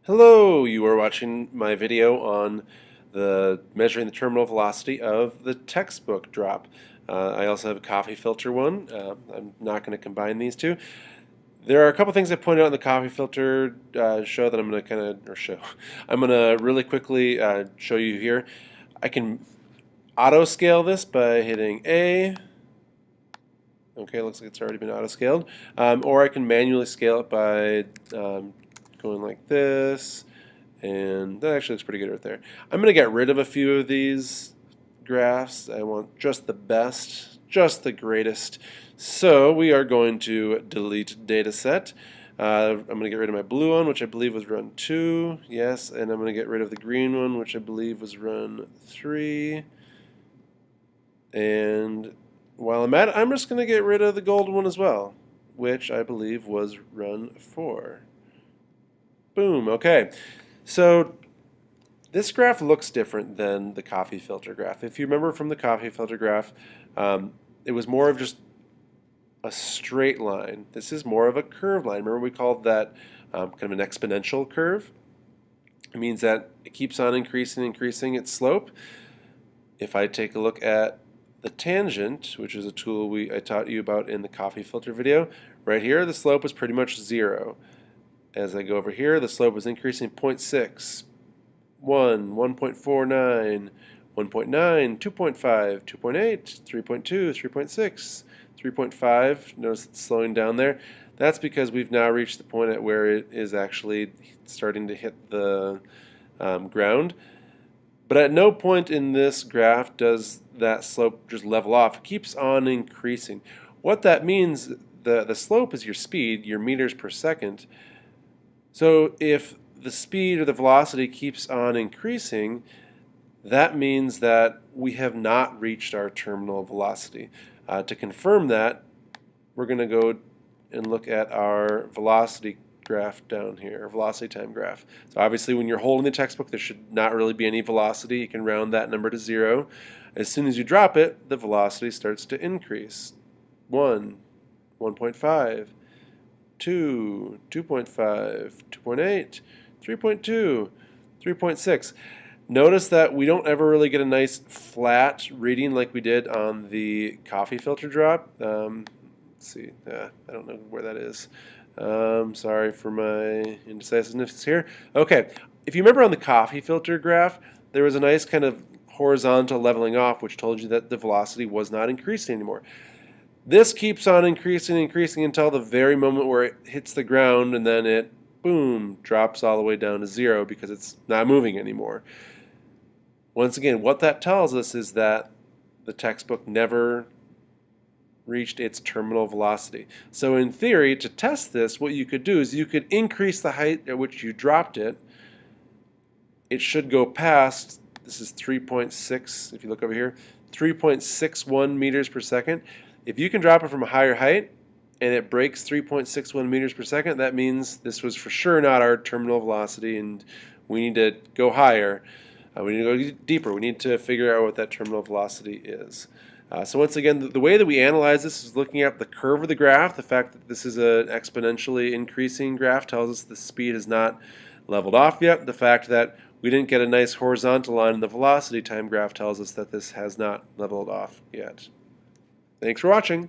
Hello, you are watching my video on the measuring the terminal velocity of the textbook drop. I also have a coffee filter one. I'm not going to combine these two. There are a couple things I pointed out in the coffee filter show that I'm going to I'm going to really quickly show you here. I can auto scale this by hitting A. Okay, looks like it's already been auto scaled. Or I can manually scale it by going like this. And that actually looks pretty good right there. I'm going to get rid of a few of these graphs. I want just the best, just the greatest. So we are going to delete data set. I'm going to get rid of my blue one, which I believe was run 2. Yes, and I'm going to get rid of the green one, which I believe was run 3. And while I'm at it, I'm just going to get rid of the gold one as well, which I believe was run 4. Boom, okay. So this graph looks different than the coffee filter graph. If you remember from the coffee filter graph, it was more of just a straight line. This is more of a curved line. Remember we called that kind of an exponential curve? It means that it keeps on increasing its slope. If I take a look at the tangent, which is a tool I taught you about in the coffee filter video, right here the slope is pretty much 0. As I go over here, the slope is increasing 0.6, 1, 1.49, 1.9, 2.5, 2.8, 3.2, 3.6, 3.5. Notice it's slowing down there. That's because we've now reached the point at where it is actually starting to hit the ground. But at no point in this graph does that slope just level off. It keeps on increasing. What that means, the slope is your speed, your meters per second. So if the speed or the velocity keeps on increasing, that means that we have not reached our terminal velocity. To confirm that, we're going to go and look at our velocity graph down here, velocity time graph. So obviously when you're holding the textbook, there should not really be any velocity. You can round that number to 0. As soon as you drop it, the velocity starts to increase. 1, 1.5, 2, 2.5, 2.8, 3.2, 3.6. Notice that we don't ever really get a nice flat reading like we did on the coffee filter drop. Let's see, I don't know where that is. Sorry for my indecisiveness here. Okay, if you remember on the coffee filter graph, there was a nice kind of horizontal leveling off which told you that the velocity was not increasing anymore. This keeps on increasing until the very moment where it hits the ground, and then it, boom, drops all the way down to 0 because it's not moving anymore. Once again, what that tells us is that the textbook never reached its terminal velocity. So in theory, to test this, what you could do is you could increase the height at which you dropped it. It should go past, this is 3.6, if you look over here, 3.61 meters per second. If you can drop it from a higher height and it breaks 3.61 meters per second, that means this was for sure not our terminal velocity and we need to go higher. We need to go deeper. We need to figure out what that terminal velocity is. So once again, the way that we analyze this is looking at the curve of the graph. The fact that this is an exponentially increasing graph tells us the speed is not leveled off yet. The fact that we didn't get a nice horizontal line in the velocity time graph tells us that this has not leveled off yet. Thanks for watching.